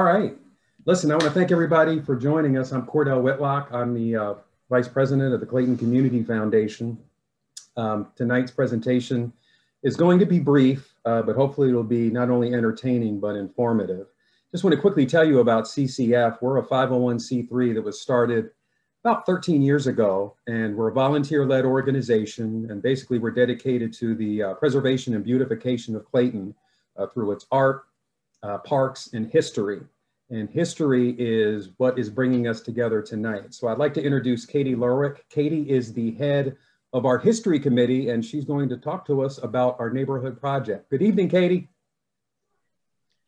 All right. Listen, I want to thank everybody for joining us. I'm Cordell Whitlock. I'm the Vice President of the Clayton Community Foundation. Tonight's presentation is going to be brief, but hopefully it'll be not only entertaining, but informative. Just want to quickly tell you about CCF. We're a 501c3 that was started about 13 years ago, and we're a volunteer-led organization, and basically we're dedicated to the preservation and beautification of Clayton through its art, parks, and history. And history is what is bringing us together tonight. So I'd like to introduce Katie Lerwick. Katie is the head of our history committee, and she's going to talk to us about our neighborhood project. Good evening, Katie.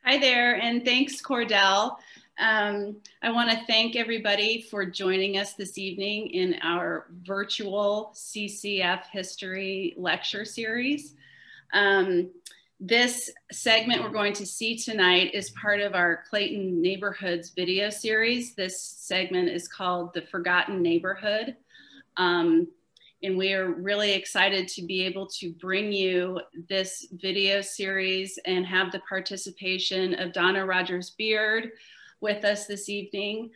Hi there, and thanks, Cordell. I want to thank everybody for joining us this evening in our virtual CCF History lecture series. This segment we're going to see tonight is part of our Clayton Neighborhoods video series. This segment is called The Forgotten Neighborhood. And we are really excited to be able to bring you this video series and have the participation of Donna Rogers-Beard with us this evening.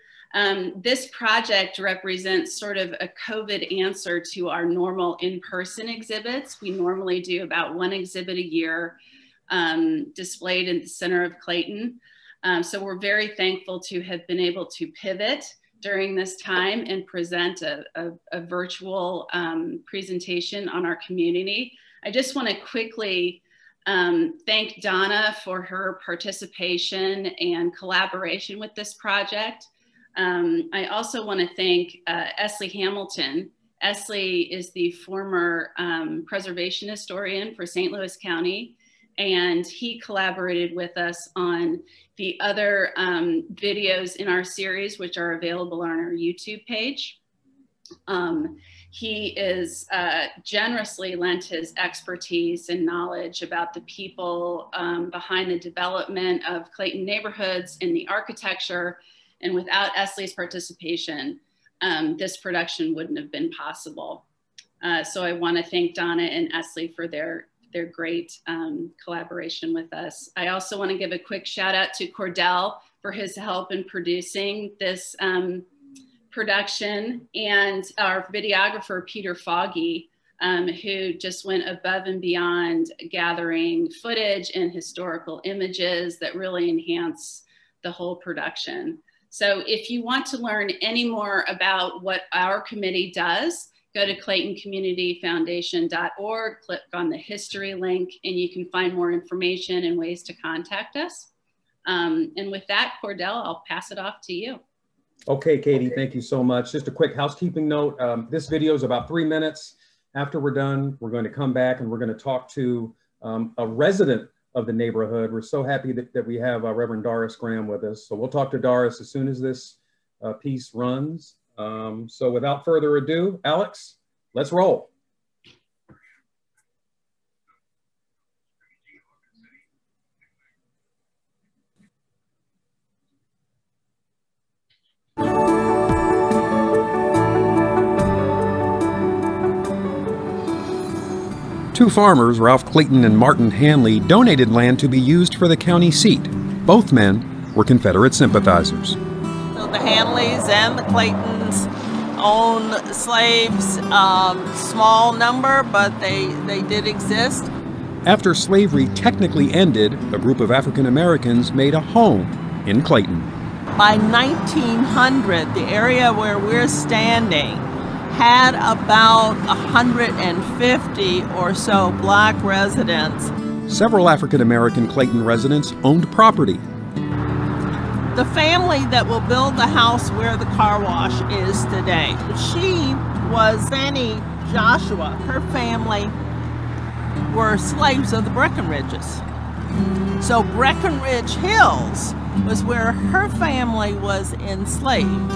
This project represents sort of a COVID answer to our normal in-person exhibits. We normally do about one exhibit a year displayed in the center of Clayton. So we're very thankful to have been able to pivot during this time and present a virtual presentation on our community. I just want to quickly thank Donna for her participation and collaboration with this project. I also want to thank Esley Hamilton. Esley is the former preservation historian for St. Louis County, and he collaborated with us on the other videos in our series, which are available on our YouTube page. He is generously lent his expertise and knowledge about the people behind the development of Clayton neighborhoods and the architecture. And without Esley's participation, this production wouldn't have been possible. So I want to thank Donna and Esley for their great collaboration with us. I also want to give a quick shout out to Cordell for his help in producing this production, and our videographer, Peter Foggy, who just went above and beyond gathering footage and historical images that really enhance the whole production. So if you want to learn any more about what our committee does, go to claytoncommunityfoundation.org, click on the history link, and you can find more information and ways to contact us. And with that, Cordell, I'll pass it off to you. Okay, Katie, thank you so much. Just a quick housekeeping note. This video is about 3 minutes. After we're done, we're going to come back and we're going to talk to a resident of the neighborhood. We're so happy that we have Reverend Doris Graham with us. So we'll talk to Doris as soon as this piece runs. So without further ado, Alex, let's roll. Two farmers, Ralph Clayton and Martin Hanley, donated land to be used for the county seat. Both men were Confederate sympathizers. So the Hanleys and the Claytons owned slaves, small number, but they did exist. After slavery technically ended, a group of African Americans made a home in Clayton. By 1900, the area where we're standing had about 150 or so black residents. Several African American Clayton residents owned property. The family that will build the house where the car wash is today, she was Fanny Joshua. Her family were slaves of the Breckenridges. So Breckenridge Hills was where her family was enslaved.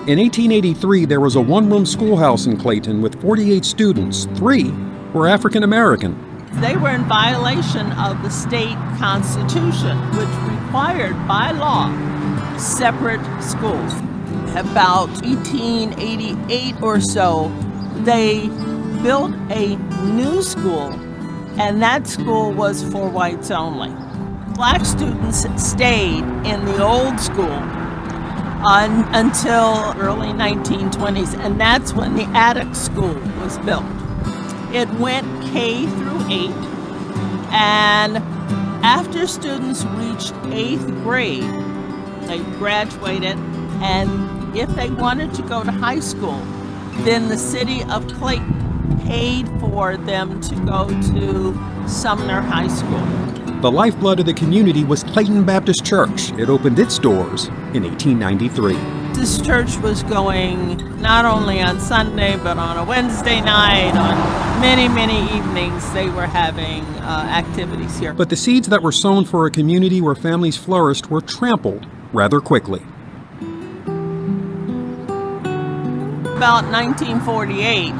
In 1883, there was a one-room schoolhouse in Clayton with 48 students. 3 were African American. They were in violation of the state constitution, which required by law separate schools. About 1888 or so, they built a new school, and that school was for whites only. Black students stayed in the old school until early 1920s, and that's when the Attucks School was built. It went K through 8, and after students reached 8th grade, they graduated, and if they wanted to go to high school, then the city of Clayton paid for them to go to Sumner High School. The lifeblood of the community was Clayton Baptist Church. It opened its doors in 1893. This church was going not only on Sunday, but on a Wednesday night, on many, many evenings they were having activities here. But the seeds that were sown for a community where families flourished were trampled rather quickly. About 1948,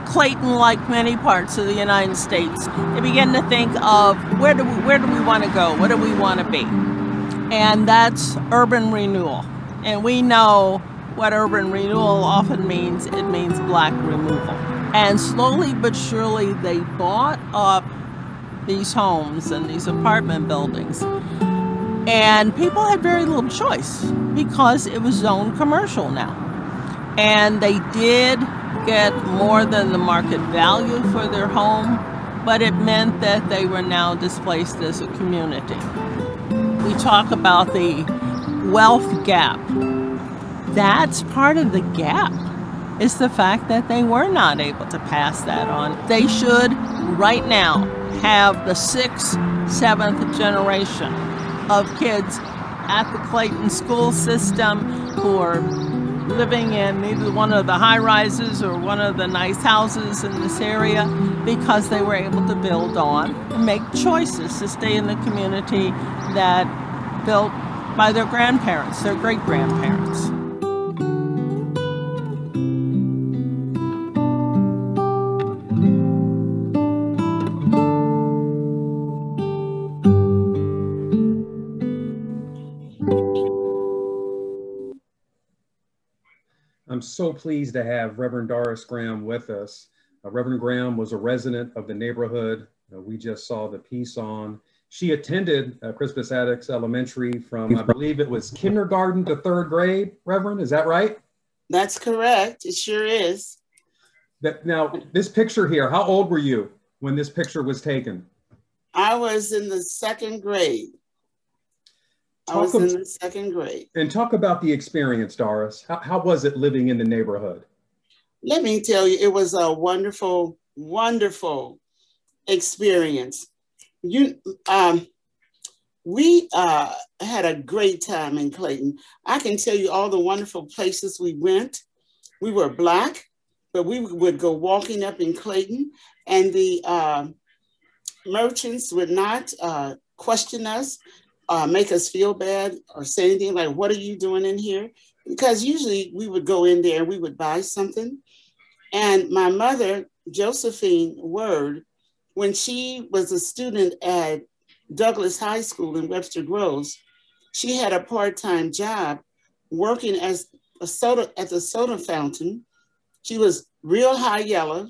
Clayton, like many parts of the United States, they began to think of where do we want to go? What do we want to be? And that's urban renewal. And we know what urban renewal often means. It means black removal. And slowly but surely they bought up these homes and these apartment buildings. And people had very little choice because it was zoned commercial now. And they did get more than the market value for their home, but it meant that they were now displaced as a community. We talk about the wealth gap. That's part of the gap, is the fact that they were not able to pass that on. They should, right now, have the 6th, 7th generation of kids at the Clayton school system who are living in either one of the high-rises or one of the nice houses in this area because they were able to build on and make choices to stay in the community that built by their grandparents, their great-grandparents. I'm so pleased to have Reverend Doris Graham with us. Reverend Graham was a resident of the neighborhood. We just saw the piece on. She attended Crispus Attucks Elementary from, I believe it was kindergarten to 3rd grade, Reverend, is that right? That's correct, it sure is. Now, this picture here, how old were you when this picture was taken? I was in the 2nd grade. And talk about the experience, Doris. How was it living in the neighborhood? Let me tell you, it was a wonderful, wonderful experience. We had a great time in Clayton. I can tell you all the wonderful places we went. We were Black, but we would go walking up in Clayton, and the merchants would not question us, make us feel bad or say anything like, what are you doing in here? Because usually we would go in there and we would buy something. And my mother, Josephine Word, when she was a student at Douglas High School in Webster Groves, she had a part-time job working as at the soda fountain. She was real high yellow.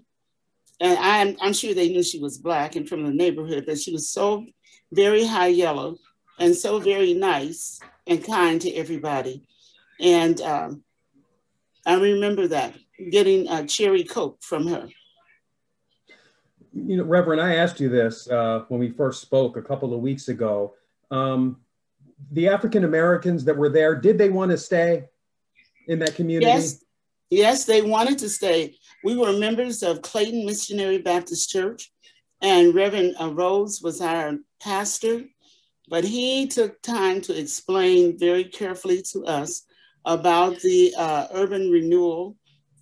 And I'm sure they knew she was Black and from the neighborhood, but she was so very high yellow and so very nice and kind to everybody. And I remember that, getting a cherry Coke from her. You know, Reverend, I asked you this when we first spoke a couple of weeks ago. The African Americans that were there, did they want to stay in that community? Yes, they wanted to stay. We were members of Clayton Missionary Baptist Church, and Reverend Rose was our pastor. But he took time to explain very carefully to us about the urban renewal,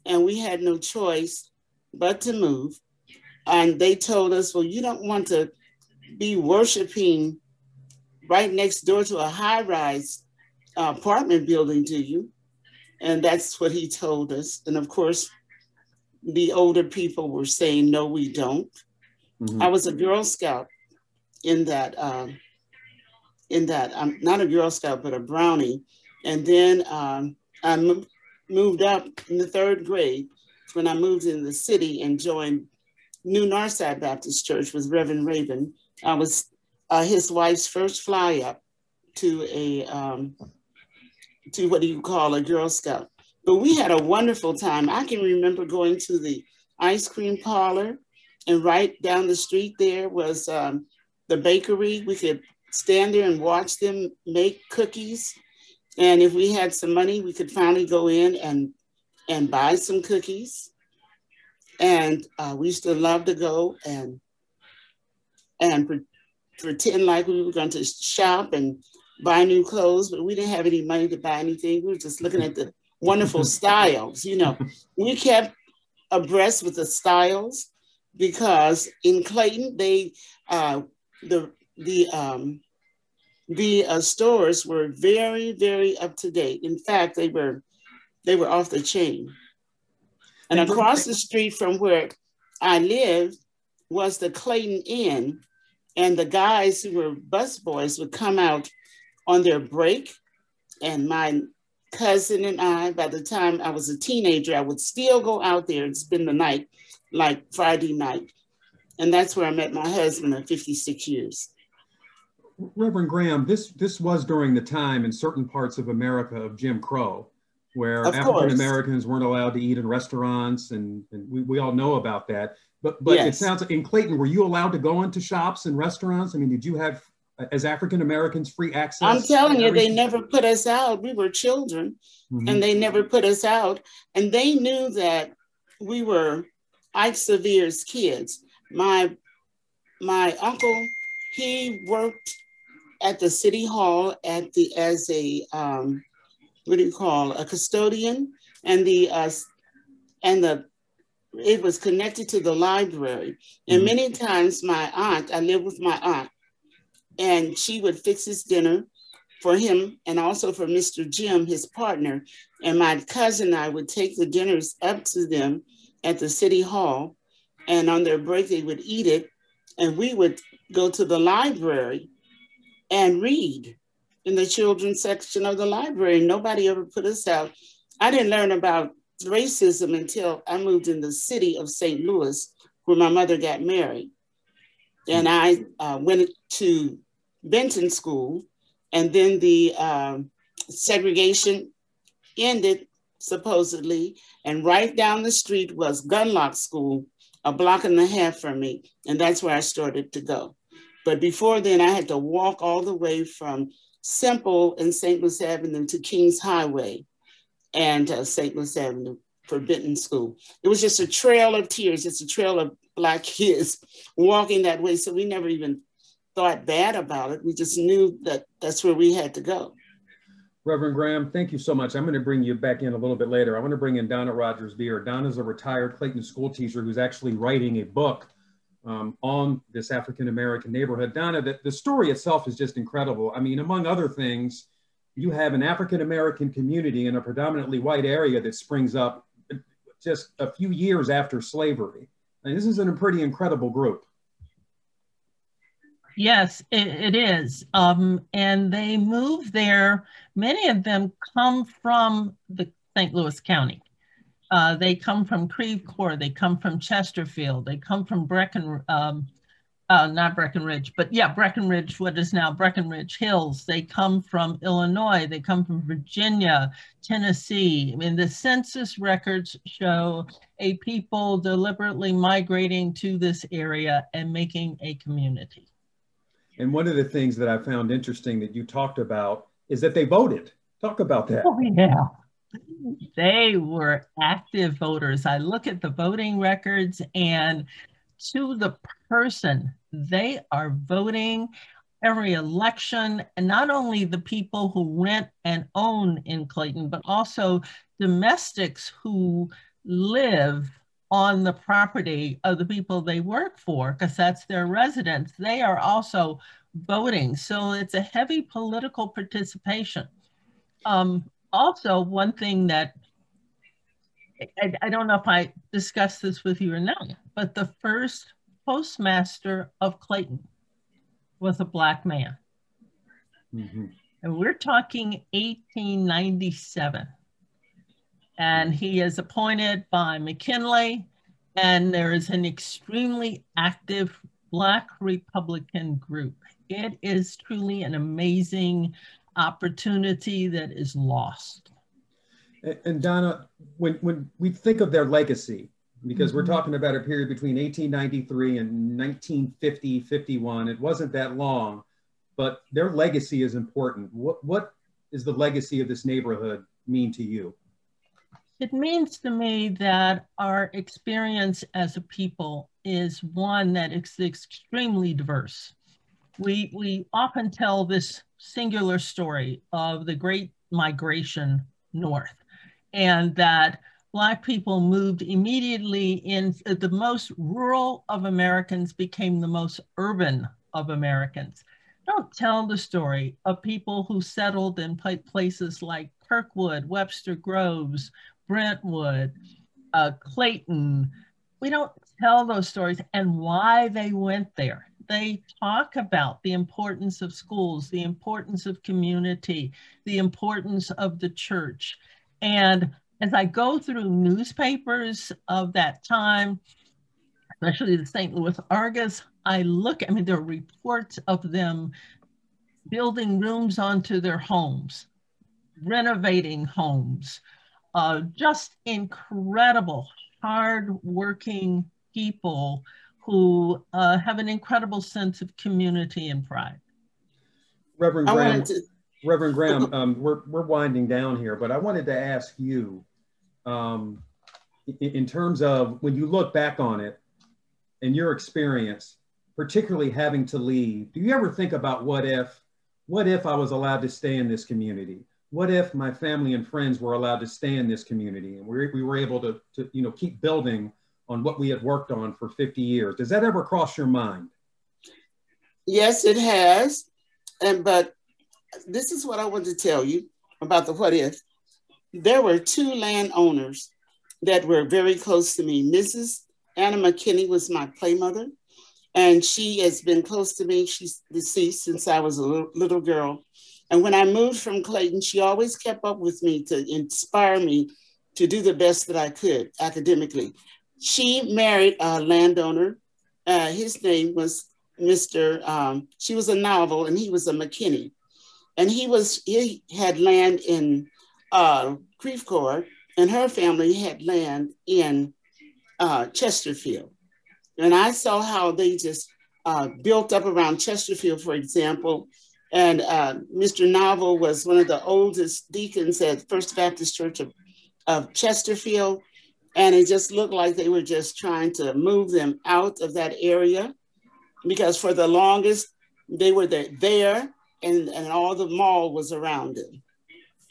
and we had no choice but to move. And they told us, well, you don't want to be worshiping right next door to a high-rise apartment building, do you? And that's what he told us. And of course, the older people were saying, no, we don't. Mm-hmm. I was a Girl Scout in that, I'm not a Girl Scout, but a Brownie. And then I moved up in the 3rd grade when I moved in the city and joined New Northside Baptist Church with Reverend Raven. I was his wife's first fly up to a, to what do you call a Girl Scout. But we had a wonderful time. I can remember going to the ice cream parlor, and right down the street there was the bakery. We could stand there and watch them make cookies. And if we had some money, we could finally go in and buy some cookies. And we used to love to go and pretend like we were going to shop and buy new clothes, but we didn't have any money to buy anything. We were just looking at the wonderful styles. You know, we kept abreast with the styles because in Clayton, the stores were very, very up to date. In fact, they were off the chain. And across the street from where I lived was the Clayton Inn, and the guys who were bus boys would come out on their break, and my cousin and I, by the time I was a teenager, I would still go out there and spend the night, like Friday night. And that's where I met my husband of 56 years. Reverend Graham, this was during the time in certain parts of America of Jim Crow, where African Americans weren't allowed to eat in restaurants, and we all know about that. But yes. It sounds like in Clayton, were you allowed to go into shops and restaurants? I mean, did you have, as African Americans, free access? I'm telling you, they never put us out. We were children, and they never put us out. And they knew that we were Ike Severe's kids. My uncle, he worked at the city hall as a what do you call, a custodian, and it was connected to the library. And many times I lived with my aunt, and she would fix his dinner for him and also for Mr. Jim, his partner. And my cousin and I would take the dinners up to them at the city hall, and on their break they would eat it, and we would go to the library and read in the children's section of the library. Nobody ever put us out. I didn't learn about racism until I moved in the city of St. Louis, where my mother got married. And I went to Benton School, and then the segregation ended, supposedly, and right down the street was Gunlock School, a block and a half from me, and that's where I started to go. But before then, I had to walk all the way from Semple and St. Louis Avenue to Kings Highway and St. Louis Avenue for Benton School. It was just a trail of tears, just a trail of Black kids walking that way. So we never even thought bad about it. We just knew that that's where we had to go. Reverend Graham, thank you so much. I'm going to bring you back in a little bit later. I want to bring in Donna Rogers-Beard. Donna's a retired Clayton school teacher who's actually writing a book on this African-American neighborhood. Donna, the story itself is just incredible. I mean, among other things, you have an African-American community in a predominantly white area that springs up just a few years after slavery. And this is a pretty incredible group. Yes, it is. And they move there. Many of them come from the St. Louis County. They come from Creve Coeur. They come from Chesterfield. They come from not Breckenridge, but yeah, Breckenridge, what is now Breckenridge Hills. They come from Illinois. They come from Virginia, Tennessee. I mean, the census records show a people deliberately migrating to this area and making a community. And one of the things that I found interesting that you talked about is that they voted. Talk about that. Oh, yeah. They were active voters. I look at the voting records, and to the person, they are voting every election, and not only the people who rent and own in Clayton, but also domestics who live on the property of the people they work for, because that's their residence. They are also voting. So it's a heavy political participation. Also, one thing that, I don't know if I discussed this with you or not, but the first postmaster of Clayton was a Black man. Mm-hmm. And we're talking 1897. And he is appointed by McKinley, and there is an extremely active Black Republican group It is truly an amazing opportunity that is lost. And Donna, when we think of their legacy, because we're talking about a period between 1893 and 1950, 51, it wasn't that long, but their legacy is important. What is the legacy of this neighborhood mean to you? It means to me that our experience as a people is one that is extremely diverse. We often tell this singular story of the Great Migration North, and that Black people moved immediately in. The most rural of Americans became the most urban of Americans. Don't tell the story of people who settled in places like Kirkwood, Webster Groves, Brentwood, Clayton. We don't tell those stories and why they went there. They talk about the importance of schools, the importance of community, the importance of the church. And as I go through newspapers of that time, especially the St. Louis Argus, I mean, there are reports of them building rooms onto their homes, renovating homes, just incredible, hardworking people who have an incredible sense of community and pride. Reverend Graham, we're winding down here, but I wanted to ask you, in terms of when you look back on it and your experience, particularly having to leave, do you ever think about what if I was allowed to stay in this community? What if my family and friends were allowed to stay in this community and we were able to keep building on what we had worked on for 50 years? Does that ever cross your mind? Yes, it has. But this is what I want to tell you about the what if. There were two landowners that were very close to me. Mrs. Anna McKinney was my playmother, and she has been close to me. She's deceased since I was a little girl. And when I moved from Clayton, she always kept up with me to inspire me to do the best that I could academically. She married a landowner. His name was she was a novel and he was a McKinney. And he had land in Creve Coeur, and her family had land in Chesterfield. And I saw how they just built up around Chesterfield, for example. And Mr. Novel was one of the oldest deacons at First Baptist Church of Chesterfield. And it just looked like they were just trying to move them out of that area, because for the longest, they were there and all the mall was around them.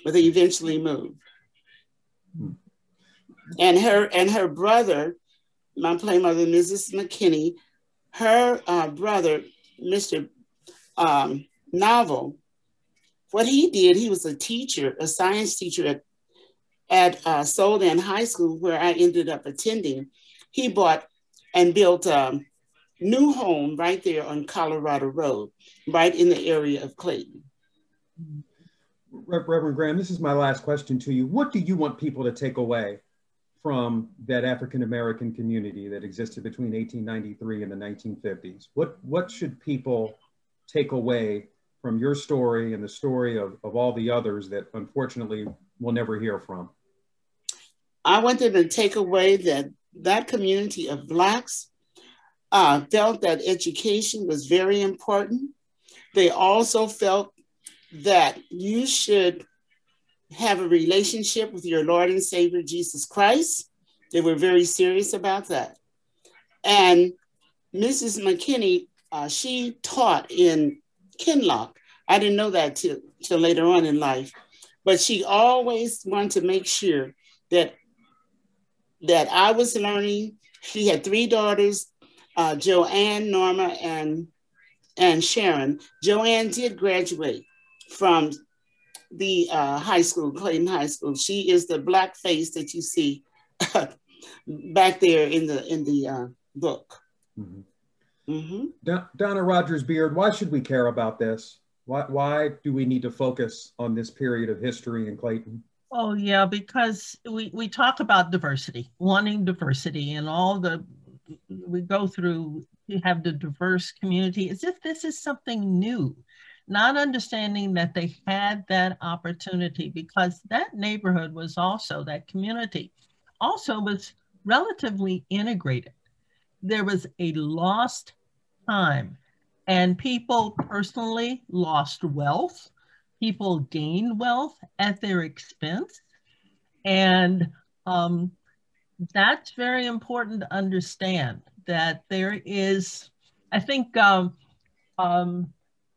But they eventually moved. And her brother, my playmother, Mrs. McKinney, her brother, Mr. Novel, what he did, he was a teacher, a science teacher at Clayton High School, where I ended up attending. He bought and built a new home right there on Colorado Road, right in the area of Clayton. Reverend Graham, this is my last question to you. What do you want people to take away from that African-American community that existed between 1893 and the 1950s? What should people take away from your story and the story of all the others that unfortunately we'll never hear from? I want them to take away that community of Blacks felt that education was very important. They also felt that you should have a relationship with your Lord and Savior, Jesus Christ. They were very serious about that. And Mrs. McKinney, she taught in Kinloch. I didn't know that till later on in life, but she always wanted to make sure that I was learning. She had 3 daughters, Joanne, Norma, and Sharon. Joanne did graduate from the high school, Clayton High School. She is the Black face that you see back there in the book. Mm-hmm. Mm-hmm. Donna Rogers-Beard, why should we care about this? Why do we need to focus on this period of history in Clayton? Oh yeah, because we talk about diversity, wanting diversity, and all the we go through, you have the diverse community, as if this is something new, not understanding that they had that opportunity, because that neighborhood was also, that community also was relatively integrated. There was a lost time, and people personally lost wealth. People gained wealth at their expense. And that's very important to understand, that there is, I think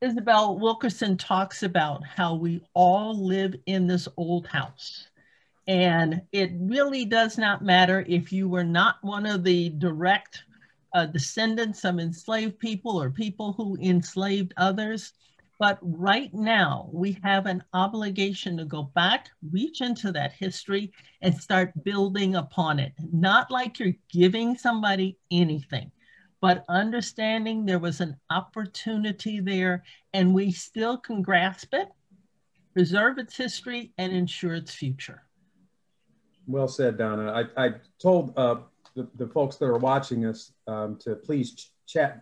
Isabel Wilkerson talks about how we all live in this old house. And it really does not matter if you were not one of the direct descendants of enslaved people or people who enslaved others. But right now, we have an obligation to go back, reach into that history, and start building upon it. Not like you're giving somebody anything, but understanding there was an opportunity there, and we still can grasp it, preserve its history, and ensure its future. Well said, Donna. I told the folks that are watching us to please chat,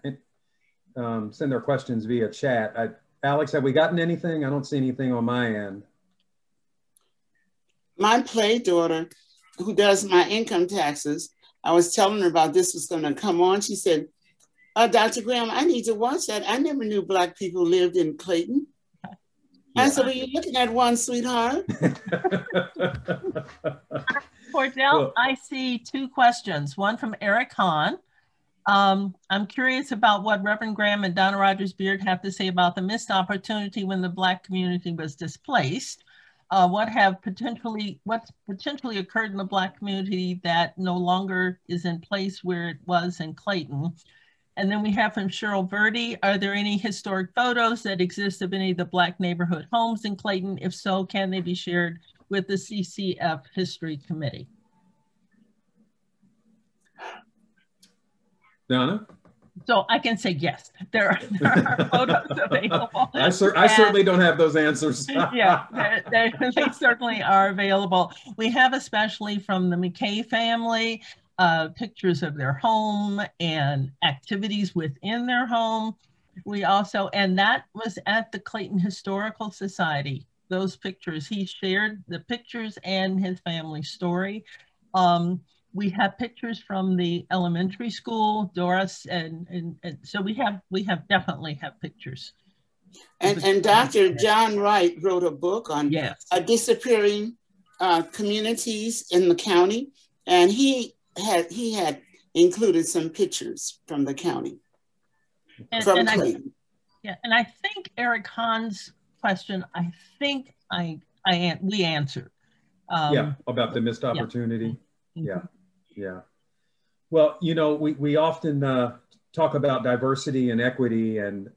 send their questions via chat. Alex, have we gotten anything? I don't see anything on my end. My play daughter, who does my income taxes, I was telling her about this was going to come on. She said, Dr. Graham, I need to watch that. I never knew Black people lived in Clayton. Yeah. I said, well, you're looking at one, sweetheart. Cordell, well, I see two questions. One from Eric Hahn. I'm curious about what Reverend Graham and Donna Rogers-Beard have to say about the missed opportunity when the Black community was displaced. What's potentially occurred in the Black community that no longer is in place where it was in Clayton? And then we have from Cheryl Verdi, are there any historic photos that exist of any of the Black neighborhood homes in Clayton? If so, can they be shared with the CCF History Committee? Donna? So I can say yes, there are photos available. I certainly don't have those answers. Yeah, they certainly are available. We have, especially from the McKay family, pictures of their home and activities within their home. We also, and that was at the Clayton Historical Society, those pictures. He shared the pictures and his family story. We have pictures from the elementary school, Doris, and so we definitely have pictures. And Dr. John Wright wrote a book on disappearing communities in the county, and he had included some pictures from the county. From Clayton. And I think Eric Hahn's question, I think we answered. About the missed opportunity. Yeah. Yeah. Well, you know, we often talk about diversity and equity, and,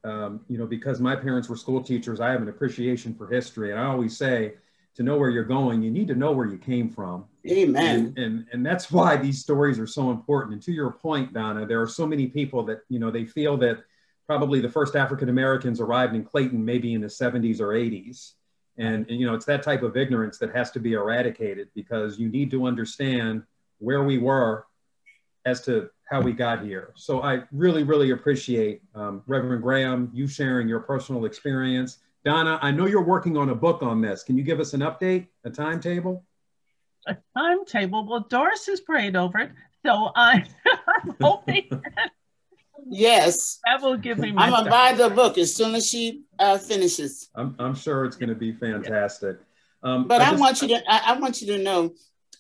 you know, because my parents were school teachers, I have an appreciation for history. And I always say, to know where you're going, you need to know where you came from. Amen. And that's why these stories are so important. And to your point, Donna, there are so many people that, you know, they feel that probably the first African-Americans arrived in Clayton maybe in the 70s or 80s. And, you know, it's that type of ignorance that has to be eradicated, because you need to understand where we were as to how we got here. So I really, really appreciate Reverend Graham, you sharing your personal experience. Donna, I know you're working on a book on this. Can you give us an update, a timetable? A timetable? Well, Doris has prayed over it, so I'm hoping yes, that will give me. I'm gonna buy the book as soon as she finishes. I'm sure it's going to be fantastic. But I want you to know,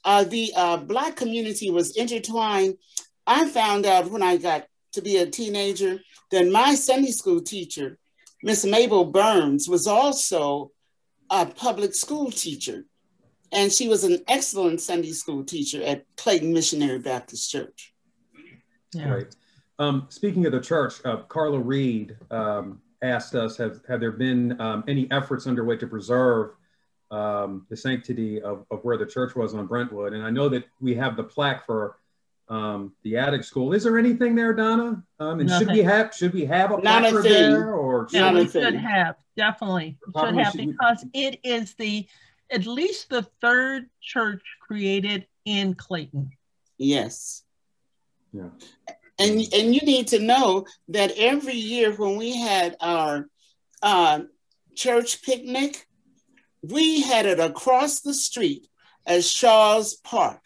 the Black community was intertwined. I found out when I got to be a teenager that my Sunday school teacher, Miss Mabel Burns, was also a public school teacher. And she was an excellent Sunday school teacher at Clayton Missionary Baptist Church. Yeah. Right. Speaking of the church, Carla Reed asked us, have there been any efforts underway to preserve the sanctity of where the church was on Brentwood? And I know that we have the plaque for the Attucks School. Is there anything there, Donna? And should we have a plaque there? Or we should have, definitely should have, because it is at least the third church created in Clayton. Yes. Yeah. And you need to know that every year when we had our church picnic, we had it across the street at Shaw's Park.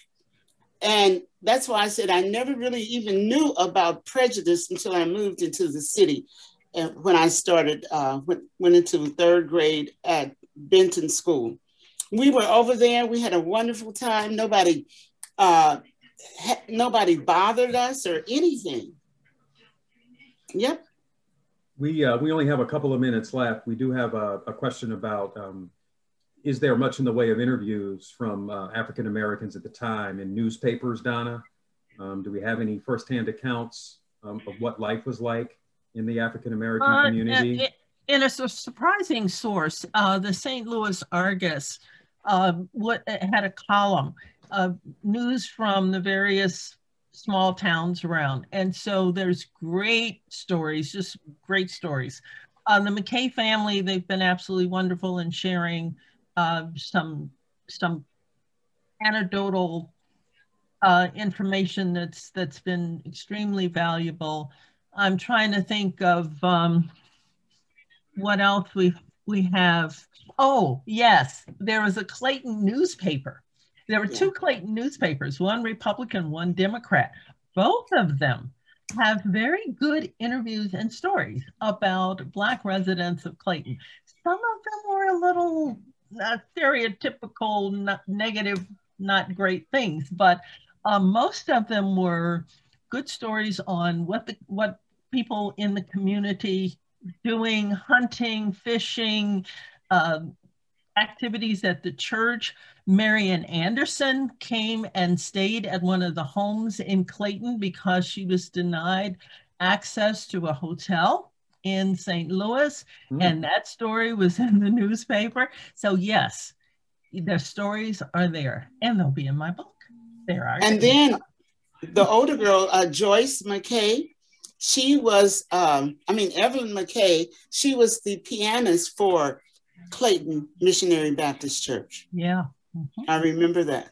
And that's why I said I never really even knew about prejudice until I moved into the city. And when I started, went into third grade at Benton School. We were over there. We had a wonderful time. Nobody bothered us or anything. Yep. We only have a couple of minutes left. We do have a question about, is there much in the way of interviews from African Americans at the time in newspapers, Donna? Do we have any firsthand accounts of what life was like in the African American community? In a surprising source, the St. Louis Argus had a column of news from the various small towns around. And so there's great stories, just great stories. The McKay family, they've been absolutely wonderful in sharing some anecdotal information that's been extremely valuable. I'm trying to think of what else we have. Oh, yes, there was a Clayton newspaper. There were two Clayton newspapers, one Republican, one Democrat. Both of them have very good interviews and stories about Black residents of Clayton. Some of them were a little stereotypical, negative, not great things, but most of them were good stories on what people in the community doing, hunting, fishing, activities at the church. Marian Anderson came and stayed at one of the homes in Clayton because she was denied access to a hotel in St. Louis. And that story was in the newspaper. So yes, the stories are there and they'll be in my book. There are. And then the older girl, Joyce McKay, she was, Evelyn McKay, she was the pianist for Clayton Missionary Baptist Church. Yeah. I remember that.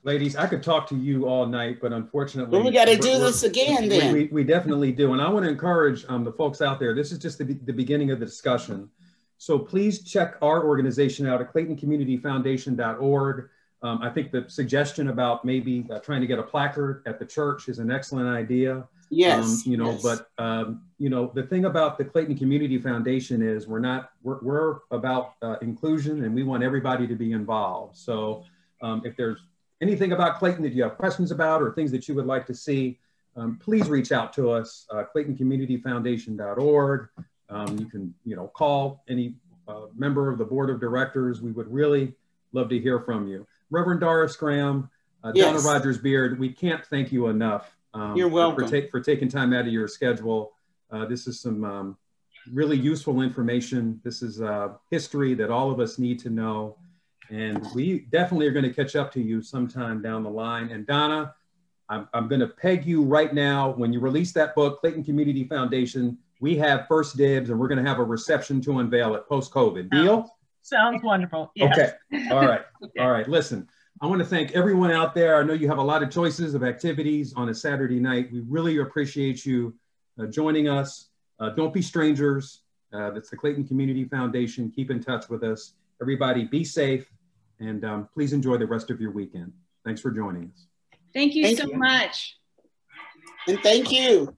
Ladies, I could talk to you all night, but unfortunately, well, we got to do this again then. We definitely do. And I want to encourage the folks out there, this is just the beginning of the discussion. So please check our organization out at ClaytonCommunityFoundation.org. I think the suggestion about maybe trying to get a placard at the church is an excellent idea. Yes. But the thing about the Clayton Community Foundation is we're about inclusion, and we want everybody to be involved. So if there's anything about Clayton that you have questions about or things that you would like to see, please reach out to us, ClaytonCommunityFoundation.org. You can, call any member of the board of directors. We would really love to hear from you. Reverend Doris Graham, Donna Rogers-Beard, we can't thank you enough. You're welcome. For taking time out of your schedule. This is some really useful information. This is history that all of us need to know. And we definitely are going to catch up to you sometime down the line. And Donna, I'm going to peg you right now. When you release that book, Clayton Community Foundation, we have first dibs, and we're going to have a reception to unveil it post-COVID. Deal? Sounds wonderful. Yes. Okay. All right. All right. Listen, I want to thank everyone out there. I know you have a lot of choices of activities on a Saturday night. We really appreciate you joining us. Don't be strangers. That's the Clayton Community Foundation. Keep in touch with us. Everybody be safe, and please enjoy the rest of your weekend. Thanks for joining us. Thank you so much. And thank you.